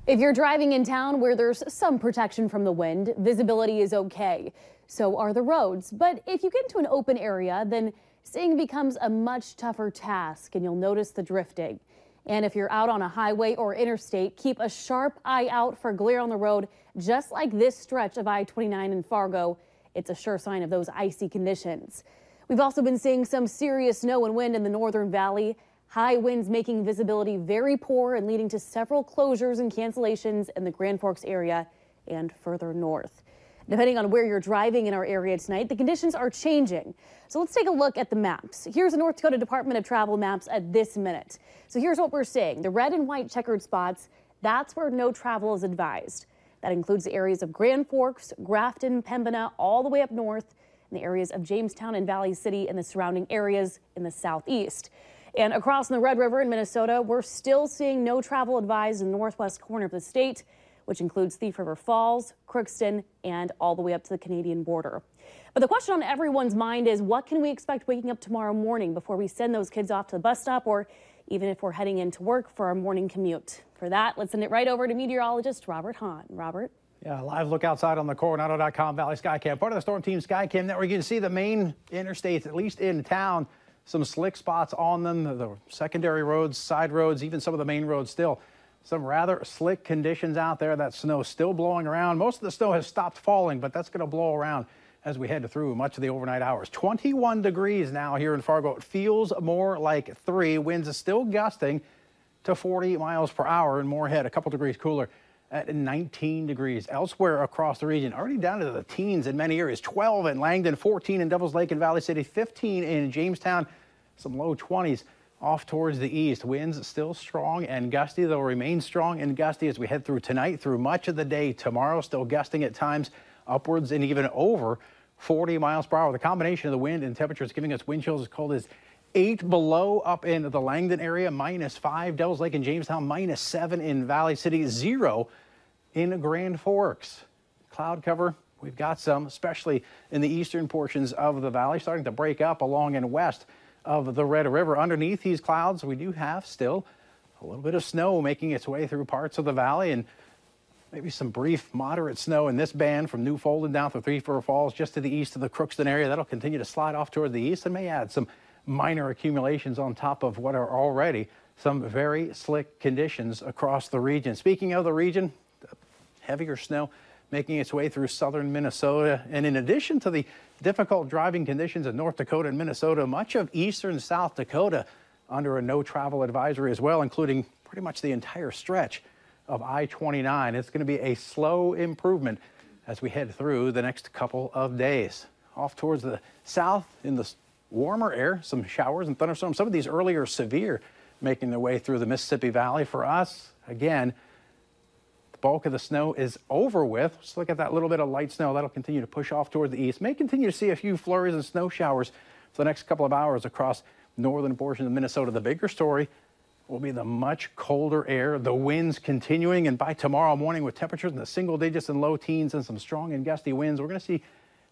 If you're driving in town where there's some protection from the wind, visibility is okay. So are the roads. But if you get into an open area, then seeing becomes a much tougher task, and you'll notice the drifting. And if you're out on a highway or interstate, keep a sharp eye out for glare on the road, just like this stretch of I-29 in Fargo. It's a sure sign of those icy conditions. We've also been seeing some serious snow and wind in the Northern Valley. High winds making visibility very poor and leading to several closures and cancellations in the Grand Forks area and further north. Depending on where you're driving in our area tonight, the conditions are changing. So let's take a look at the maps. Here's the North Dakota Department of Travel maps at this minute. So here's what we're seeing. The red and white checkered spots, that's where no travel is advised. That includes the areas of Grand Forks, Grafton, Pembina, all the way up north, and the areas of Jamestown and Valley City and the surrounding areas in the southeast. And across the Red River in Minnesota, we're still seeing no travel advised in the northwest corner of the state, which includes Thief River Falls, Crookston, and all the way up to the Canadian border. But the question on everyone's mind is, what can we expect waking up tomorrow morning before we send those kids off to the bus stop, or even if we're heading into work for our morning commute? For that, let's send it right over to meteorologist Robert Hahn. Robert? Yeah, live look outside on the Coronado.com Valley Skycam. Part of the Storm Team Skycam network. You can see the main interstates, at least in town. Some slick spots on them, the secondary roads, side roads, even some of the main roads still. Some rather slick conditions out there. That snow still blowing around. Most of the snow has stopped falling, but that's going to blow around as we head through much of the overnight hours. 21 degrees now here in Fargo. It feels more like 3. Winds are still gusting to 40 miles per hour, and Moorhead a couple degrees cooler at 19 degrees. Elsewhere across the region, already down to the teens in many areas. 12 in Langdon, 14 in Devils Lake and Valley City, 15 in Jamestown, some low 20s off towards the east. Winds still strong and gusty. They'll remain strong and gusty as we head through tonight, through much of the day tomorrow. Still gusting at times upwards and even over 40 miles per hour. The combination of the wind and temperatures giving us wind chills as cold as 8 below up in the Langdon area, -5. Devils Lake and Jamestown, -7 in Valley City, 0 in Grand Forks. Cloud cover, we've got some, especially in the eastern portions of the valley, starting to break up along and west of the Red River. Underneath these clouds, we do have still a little bit of snow making its way through parts of the valley, and maybe some brief moderate snow in this band from New Fulton down to Thief River Falls, just to the east of the Crookston area. That'll continue to slide off toward the east and may add some minor accumulations on top of what are already some very slick conditions across the region. Speaking of the region, heavier snow making its way through southern Minnesota. And in addition to the difficult driving conditions in North Dakota and Minnesota, much of eastern South Dakota under a no travel advisory as well, including pretty much the entire stretch of I-29. It's going to be a slow improvement as we head through the next couple of days. Off towards the south in the warmer air, some showers and thunderstorms. Some of these earlier severe making their way through the Mississippi Valley. For us, again, the bulk of the snow is over with. Let's look at that little bit of light snow. That'll continue to push off toward the east. May continue to see a few flurries and snow showers for the next couple of hours across northern portions of Minnesota. The bigger story will be the much colder air, the winds continuing, and by tomorrow morning with temperatures in the single digits and low teens and some strong and gusty winds, we're going to see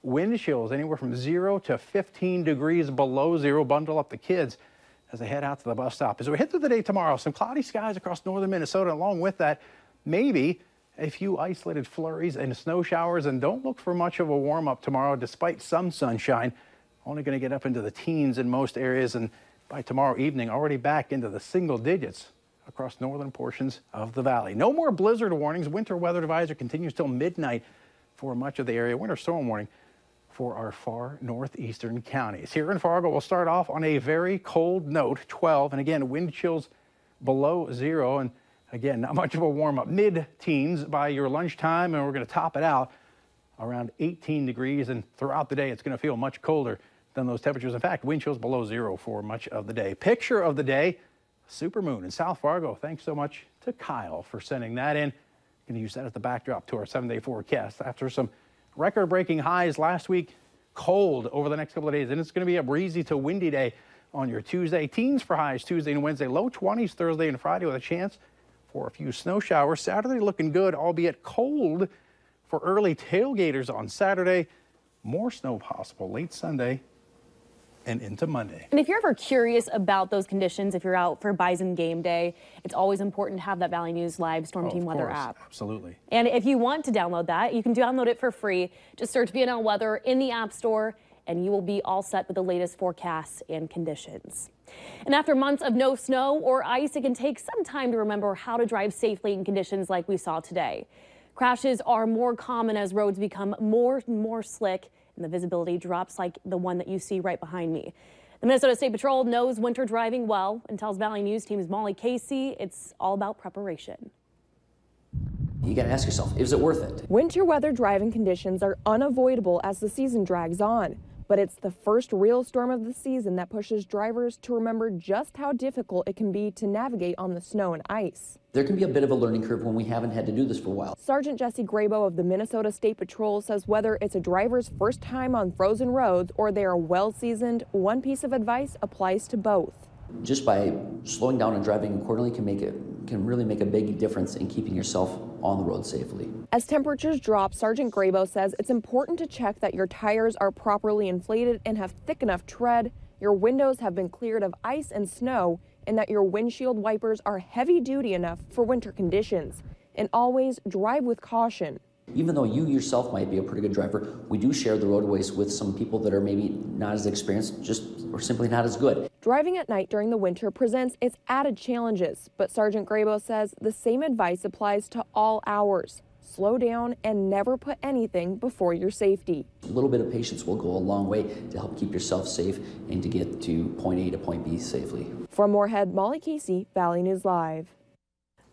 wind chills anywhere from 0 to 15 degrees below zero. Bundle up the kids as they head out to the bus stop. As we head through the day tomorrow, some cloudy skies across northern Minnesota. Along with that, maybe a few isolated flurries and snow showers. And don't look for much of a warm up tomorrow, despite some sunshine. Only going to get up into the teens in most areas. And by tomorrow evening, already back into the single digits across northern portions of the valley. No more blizzard warnings. Winter weather advisory continues till midnight for much of the area. Winter storm warning for our far northeastern counties. Here in Fargo, we'll start off on a very cold note, 12. And again, wind chills below zero. And again, not much of a warm up. Mid-teens by your lunchtime. And we're going to top it out around 18 degrees. And throughout the day, it's going to feel much colder than those temperatures. In fact, wind chills below zero for much of the day. Picture of the day, supermoon in South Fargo. Thanks so much to Kyle for sending that in. Going to use that as the backdrop to our 7-day forecast. After some record-breaking highs last week, cold over the next couple of days. And it's going to be a breezy to windy day on your Tuesday. Teens for highs Tuesday and Wednesday. Low 20s Thursday and Friday with a chance for a few snow showers. Saturday looking good, albeit cold for early tailgaters on Saturday. More snow possible late Sunday and into Monday. And if you're ever curious about those conditions, if you're out for Bison game day, it's always important to have that Valley News Live Storm Team Weather app. Absolutely. And if you want to download that, you can download it for free. Just search VNL Weather in the App Store, and you will be all set with the latest forecasts and conditions. And after months of no snow or ice, it can take some time to remember how to drive safely in conditions like we saw today. Crashes are more common as roads become more and more slick and the visibility drops like the one that you see right behind me. The Minnesota State Patrol knows winter driving well and tells Valley News Team's Molly Casey it's all about preparation. You got to ask yourself, is it worth it? Winter weather driving conditions are unavoidable as the season drags on. But it's the first real storm of the season that pushes drivers to remember just how difficult it can be to navigate on the snow and ice. There can be a bit of a learning curve when we haven't had to do this for a while. Sergeant Jesse Grabo of the Minnesota State Patrol says whether it's a driver's first time on frozen roads or they are well seasoned, one piece of advice applies to both. Just by slowing down and driving accordingly can really make a big difference in keeping yourself on the road safely. As temperatures drop, Sergeant Grabo says it's important to check that your tires are properly inflated and have thick enough tread, your windows have been cleared of ice and snow, and that your windshield wipers are heavy duty enough for winter conditions. And always drive with caution. Even though you yourself might be a pretty good driver, we do share the roadways with some people that are maybe not as experienced, or simply not as good. Driving at night during the winter presents its added challenges, but Sergeant Grabo says the same advice applies to all hours. Slow down and never put anything before your safety. A little bit of patience will go a long way to help keep yourself safe and to get to point A to point B safely. From Moorhead, Molly Casey, Valley News Live.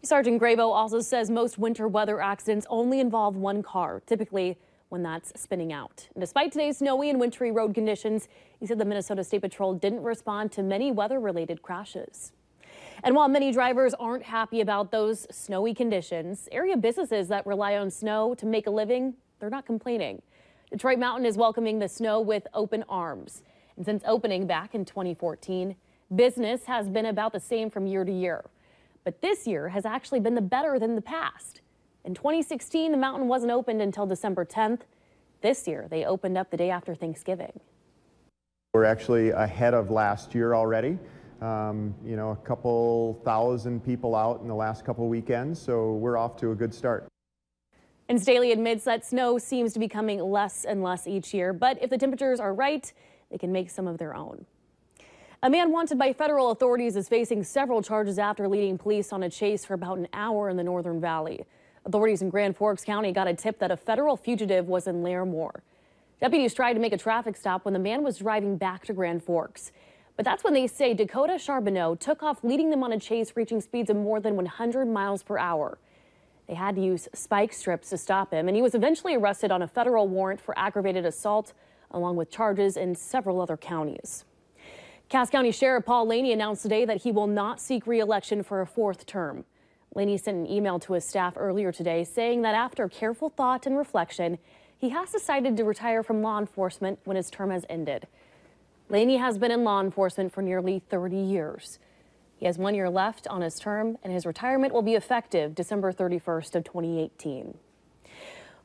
Sergeant Grabo also says most winter weather accidents only involve one car, typically when that's spinning out. And despite today's snowy and wintry road conditions, he said the Minnesota State Patrol didn't respond to many weather-related crashes. And while many drivers aren't happy about those snowy conditions, area businesses that rely on snow to make a living, they're not complaining. Detroit Mountain is welcoming the snow with open arms. And since opening back in 2014, business has been about the same from year to year. But this year has actually been the better than the past. In 2016, the mountain wasn't opened until December 10th. This year, they opened up the day after Thanksgiving. We're actually ahead of last year already. A couple thousand people out in the last couple weekends, so we're off to a good start. And Staley admits that snow seems to be coming less and less each year, but if the temperatures are right, they can make some of their own. A man wanted by federal authorities is facing several charges after leading police on a chase for about an hour in the Northern Valley. Authorities in Grand Forks County got a tip that a federal fugitive was in Larimore. Deputies tried to make a traffic stop when the man was driving back to Grand Forks. But that's when they say Dakota Charbonneau took off leading them on a chase, reaching speeds of more than 100 miles per hour. They had to use spike strips to stop him, and he was eventually arrested on a federal warrant for aggravated assault, along with charges in several other counties. Cass County Sheriff Paul Laney announced today that he will not seek re-election for a fourth term. Laney sent an email to his staff earlier today saying that after careful thought and reflection, he has decided to retire from law enforcement when his term has ended. Laney has been in law enforcement for nearly 30 years. He has 1 year left on his term, and his retirement will be effective December 31st of 2018.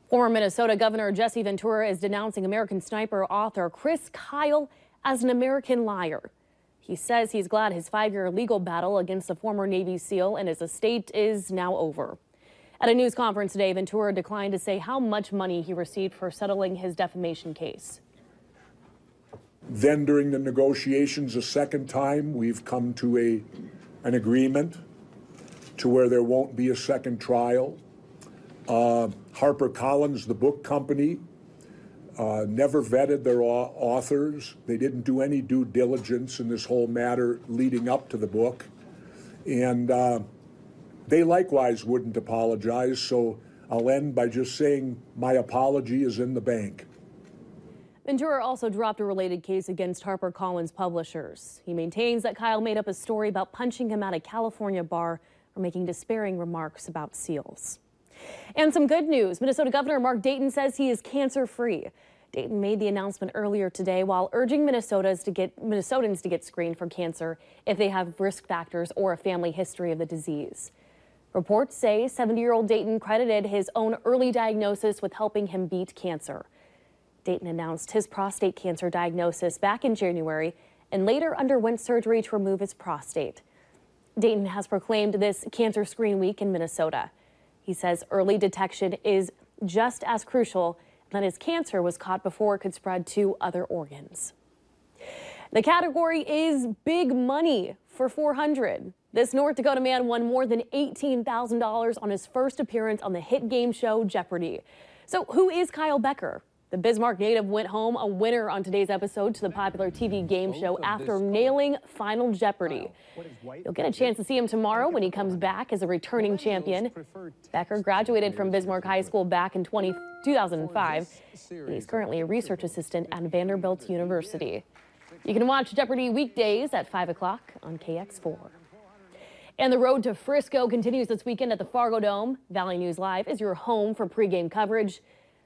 Former Minnesota Governor Jesse Ventura is denouncing American Sniper author Chris Kyle as an American liar. He says he's glad his 5-year legal battle against the former Navy SEAL and his estate is now over. At a news conference today, Ventura declined to say how much money he received for settling his defamation case. Then during the negotiations a second time, we've come to an agreement to where there won't be a second trial. HarperCollins, the book company, never vetted their authors. They didn't do any due diligence in this whole matter leading up to the book. And they likewise wouldn't apologize, so I'll end by just saying my apology is in the bank. Ventura also dropped a related case against HarperCollins publishers. He maintains that Kyle made up a story about punching him at a California bar or making despairing remarks about SEALs. And some good news. Minnesota Governor Mark Dayton says he is cancer-free. Dayton made the announcement earlier today while urging Minnesotans to get screened for cancer if they have risk factors or a family history of the disease. Reports say 70-year-old Dayton credited his own early diagnosis with helping him beat cancer. Dayton announced his prostate cancer diagnosis back in January and later underwent surgery to remove his prostate. Dayton has proclaimed this Cancer Screen Week in Minnesota. He says early detection is just as crucial, and that his cancer was caught before it could spread to other organs. The category is big money for 400. This North Dakota man won more than $18,000 on his first appearance on the hit game show Jeopardy! So who is Kyle Becker? The Bismarck native went home a winner on today's episode to the popular TV game show after nailing Final Jeopardy! You'll get a chance to see him tomorrow when he comes back as a returning champion. Becker graduated from Bismarck High School back in 2005. He's currently a research assistant at Vanderbilt University. You can watch Jeopardy! Weekdays at 5 o'clock on KX4. And the road to Frisco continues this weekend at the Fargo Dome. Valley News Live is your home for pregame coverage.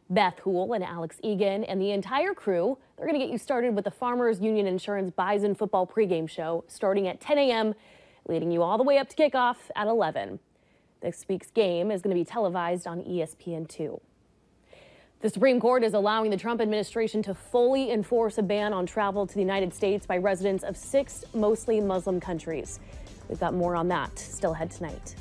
Beth Hool and Alex Egan and the entire crew, they're going to get you started with the Farmers Union Insurance Bison football pregame show starting at 10 a.m., leading you all the way up to kickoff at 11. This week's game is going to be televised on ESPN2. The Supreme Court is allowing the Trump administration to fully enforce a ban on travel to the United States by residents of 6 mostly Muslim countries. We've got more on that still ahead tonight.